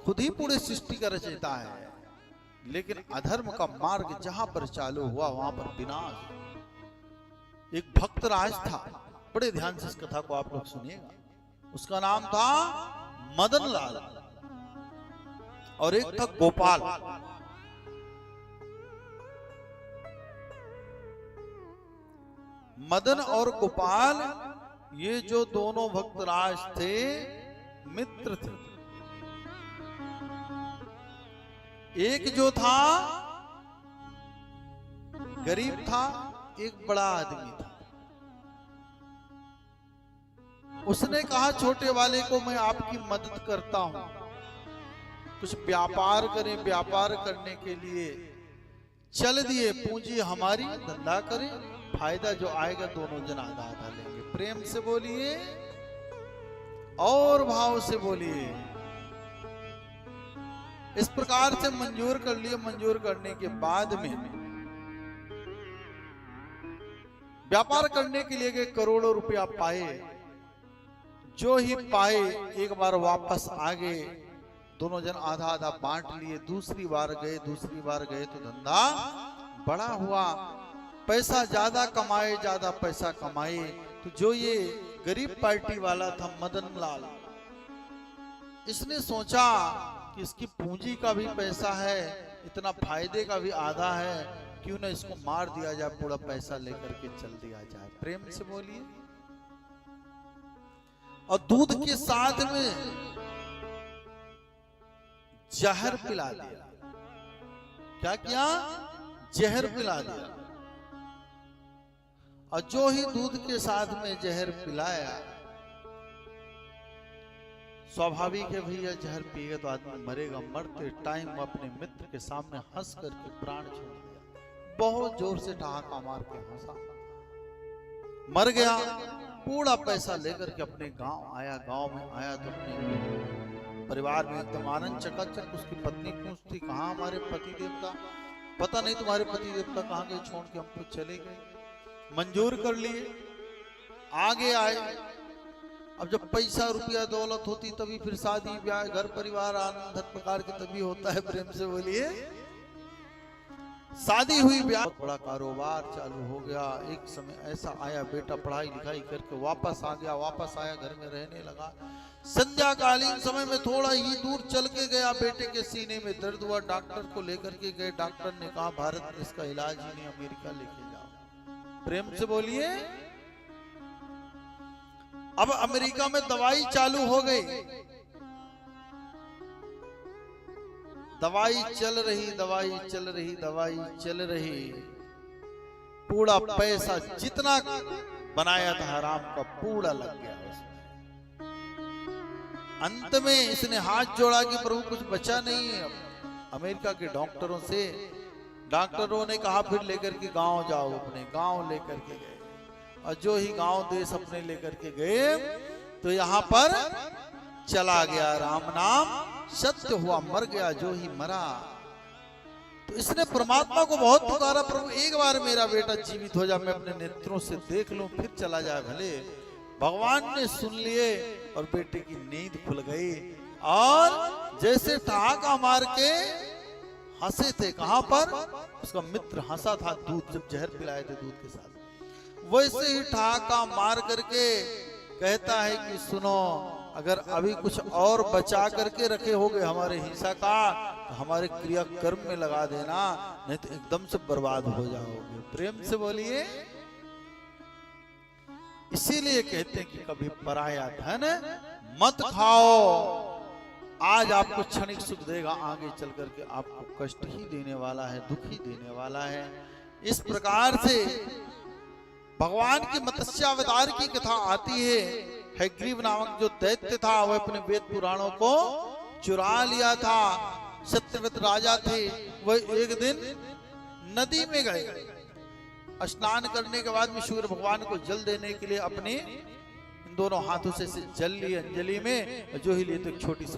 खुद ही पूरे सृष्टि का रचयिता है, लेकिन अधर्म का मार्ग जहां पर चालू हुआ वहां पर विनाश। एक भक्त राज था, बड़े ध्यान से इस कथा को आप लोग सुनिएगा। उसका नाम था मदन लाल और एक था गोपाल। मदन और गोपाल ये जो दोनों भक्तराज थे, मित्र थे। एक जो था गरीब था, एक बड़ा आदमी था। उसने कहा छोटे वाले को मैं आपकी मदद करता हूं, कुछ व्यापार करें। व्यापार करने के लिए चल दिए, पूंजी हमारी, धंधा करें, फायदा जो आएगा दोनों जन आधा आधा लेंगे। प्रेम से बोलिए और भाव से बोलिए। इस प्रकार से मंजूर कर लिए। मंजूर करने के बाद में व्यापार करने के लिए गए, करोड़ों रुपया पाए। जो ही पाए एक बार वापस आ गए, दोनों जन आधा आधा बांट लिए। दूसरी बार गए तो धंधा बड़ा हुआ, पैसा ज्यादा कमाए, ज्यादा पैसा कमाए। तो जो ये गरीब पार्टी वाला था मदन लाल, इसने सोचा कि इसकी पूंजी का भी पैसा है, इतना फायदे का भी आधा है, क्यों ना इसको मार दिया जाए, पूरा पैसा लेकर के चल दिया जाए। प्रेम से बोलिए। और दूध के साथ में जहर पिला दिया। क्या किया? जहर पिला दिया। और जो ही दूध के साथ में जहर पिलाया, स्वाभाविक है भैया, जहर पिएगा तो आदमी मरेगा। मरते टाइम अपने मित्र के सामने हंस करके प्राण छोड़ दिया। बहुत जोर से ठहाका मार के हंसा, मर गया। पूरा पैसा लेकर के अपने गांव आया। गांव में आया तो अपने परिवार में एकदम आनंद चकाचक। उसकी पत्नी पूछती, कहाँ हमारे पति देवता? पता नहीं तुम्हारे पति देवता कहाँ गए, छोड़ के हमको चले गए। मंजूर कर लिए, आगे आए। अब जब पैसा रुपया दौलत होती तभी फिर शादी ब्याह, घर परिवार, आनंद हर प्रकार के तभी होता है। प्रेम से बोलिए। शादी हुई, ब्याह, बहुत बड़ा कारोबार चालू हो गया। एक समय ऐसा आया, बेटा पढ़ाई लिखाई करके वापस आ गया। वापस आया, घर में रहने लगा। संध्या कालीन समय में थोड़ा ही दूर चल के गया, बेटे के सीने में दर्द हुआ। डॉक्टर को लेकर के गए। डॉक्टर ने कहा भारत में इसका इलाज ही नहीं, अमेरिका लेके जाओ। प्रेम से बोलिए। अब अमेरिका में दवाई चालू हो गई। दवाई चल रही, दवाई चल रही, दवाई चल रही। पूरा पैसा जितना बनाया था हराम का, पूरा लग गया उसमें। अंत में इसने हाथ जोड़ा कि प्रभु कुछ बचा नहीं है। अमेरिका के डॉक्टरों से, डॉक्टरों ने कहा फिर लेकर के गांव जाओ। अपने गांव लेकर के गए। और जो ही गांव देश अपने लेकर के गए तो यहां पर चला गया राम नाम, सत्य हुआ, मर गया। जो ही मरा तो इसने परमात्मा को बहुत पुकारा, प्रभु एक बार मेरा बेटा जीवित हो जाए, मैं अपने नेत्रों से देख लूं, फिर चला जाए भले। भगवान ने सुन लिए और बेटे की नींद खुल गई। और जैसे ठहाका मार के हंसे थे, कहां पर? उसका मित्र हंसा था, दूध जब जहर पिलाए थे दूध के साथ, वैसे ही ठहाका मार करके कहता है कि सुनो, अगर अभी कुछ और बचा करके रखे होगे हमारे हिस्सा का, तो हमारे क्रियाकर्म में लगा देना, नहीं तो एकदम से बर्बाद हो जाओगे। प्रेम से बोलिए। इसीलिए कहते हैं कि कभी पराया धन मत खाओ। आज आपको क्षणिक सुख देगा, आगे चल करके आपको कष्ट ही देने वाला है, दुख ही देने वाला है। इस प्रकार से भगवान की मत्स्यावतार की कथा आती है। हयग्रीव नामक जो दैत्य था, वह अपने वेद पुराणों को चुरा लिया था। सत्यव्रत राजा थे, वह एक दिन नदी में गए। स्नान करने के बाद में सूर्य भगवान को जल देने के लिए अपने इन दोनों हाथों से जल लिए अंजलि में। जो ही लिए तो एक छोटी सी